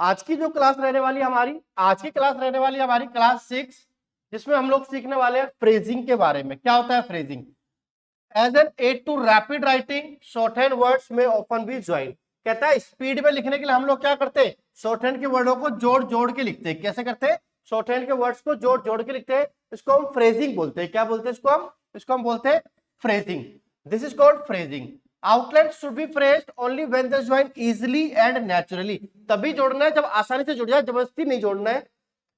आज की जो क्लास रहने वाली हमारी, आज की क्लास रहने वाली हमारी क्लास 6, जिसमें हम लोग सीखने वाले हैं फ्रेजिंग के बारे में। क्या होता है phrasing? As an aid to rapid writing, shorthand words में ऑफन भी ज्वाइन। कहता है स्पीड में लिखने के लिए हम लोग क्या करते हैं, शॉर्ट हैंड के वर्डों को जोड़ जोड़ के लिखते हैं। कैसे करते हैं? शॉर्ट हैंड के वर्ड्स को जोड़ जोड़ के लिखते हैं। इसको हम फ्रेजिंग बोलते हैं। क्या बोलते हैं इसको हम बोलते हैं phrasing. This is called phrasing. Outline should be phrased only when they join easily and naturally. तभी जोड़ना है जब आसानी से जुड़ जाए, जबरदस्ती नहीं जोड़ना है।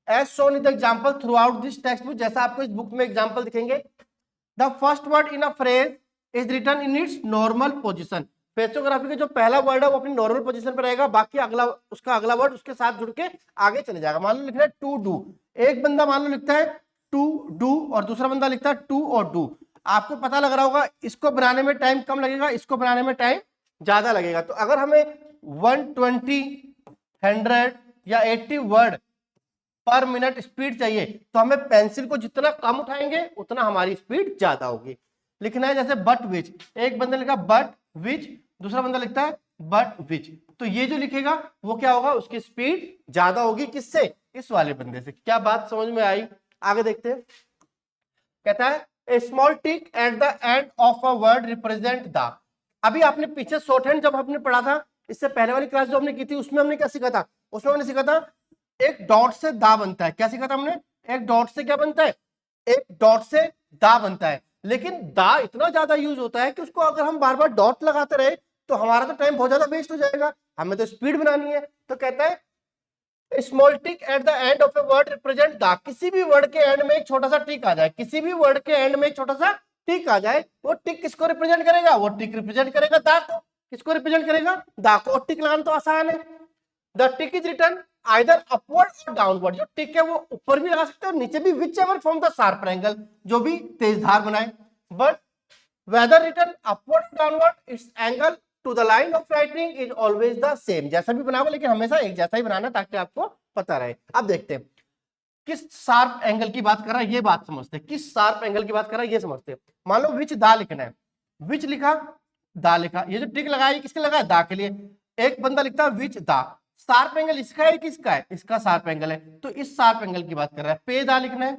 As shown in the example throughout this textbook, जैसा आपको इस बुक में एग्जांपल दिखेंगे। The first word in a phrase is written in its normal position. फ्रेजोग्राफी का जो पहला वर्ड है वो अपनी नॉर्मल पोजीशन पर रहेगा, बाकी उसका अगला वर्ड उसके साथ जुड़ के आगे चले जाएगा। मान लो लिख रहा है टू डू, एक बंदा मान लो लिखता है टू डू और दूसरा बंदा लिखता है टू और डू। आपको पता लग रहा होगा इसको बनाने में टाइम कम लगेगा, इसको बनाने में टाइम ज्यादा लगेगा। तो अगर हमें 120, 100 या 80 वर्ड पर मिनट स्पीड चाहिए तो हमें पेंसिल को जितना कम उठाएंगे उतना हमारी स्पीड ज्यादा होगी। लिखना है जैसे बट विच, एक बंदा लिखा बट विच, दूसरा बंदा लिखता है बट विच, तो ये जो लिखेगा वो क्या होगा, उसकी स्पीड ज्यादा होगी। किससे? इस वाले बंदे से। क्या बात समझ में आई? आगे देखते हैं। कहता है a small tick at the end of a word represent the. अभी आपने पीछे शॉर्ट हैंड जब आपने पढ़ा था, इससे पहले वाली क्लास जो हमने की थी उसमें हमने क्या सीखा था? उसमें हमने सीखा था एक डॉट से दा बनता है। क्या सीखा था हमने? एक डॉट से क्या बनता है? एक डॉट से दा बनता है। लेकिन दा इतना ज्यादा यूज होता है कि उसको अगर हम बार बार डॉट लगाते रहे तो हमारा तो टाइम बहुत ज्यादा वेस्ट हो जाएगा, हमें तो स्पीड बनानी है। तो कहता है small tick at the end of a word represent the. किसी भी वर्ड के एंड में एक छोटा सा टिक आ जाए, किसी भी वर्ड के एंड में एक छोटा सा टिक आ जाए, वो टिक किसको रिप्रेजेंट करेगा? वो टिक रिप्रेजेंट करेगा दा को। किसको रिप्रेजेंट करेगा? दा को। टिक लगाना तो आसान है। The tick is written either upward और डाउनवर्ड। जो टिक है वो ऊपर भी लगा सकते हो और नीचे भी, which ever from the sharp angle, जो भी तेज धार बनाए। But whether written upward or downward, its angle to the line of writing is always the same। जैसा भी बनाओ लेकिन हमेशा एक जैसा ही बनाना ताकि आपको पता रहे। अब देखते हैं किस शार्प एंगल की बात कर रहा है, ये बात समझते हैं। किस शार्प एंगल की बात कर रहा है ये समझते हैं। मान लो विच दा लिखना है, विच लिखा, दा लिखा, ये जो टिक लगाया किसके लगा है? दा के लिए। एक बंदा लिखता है विच दा, शार्प एंगल इसका है किसका है? इसका शार्प एंगल है, तो इस शार्प एंगल की बात कर रहा है। पे दा लिखना है,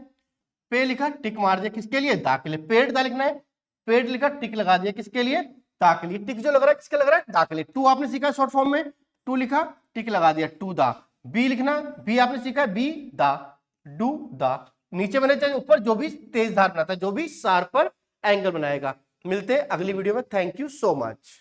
पे लिखा, टिक मार दिया, किसके लिए? दा के लिए। पेड़ दा लिखना है, पेड़ लिखा, टिक लगा दिया, किसके लिए? दा के लिए। टिक जो लग रहा है किसके लग रहा है? दा के लिए। टू आपने सीखा शॉर्ट फॉर्म में, टू लिखा, टिक लगा दिया, टू दा। बी लिखना, बी आपने सीखा, बी दा, डू दा। नीचे मैंने चाहिए ऊपर जो भी तेज धार बनाता है, जो भी शार्पर एंगल बनाएगा। मिलते हैं अगली वीडियो में। Thank you so much.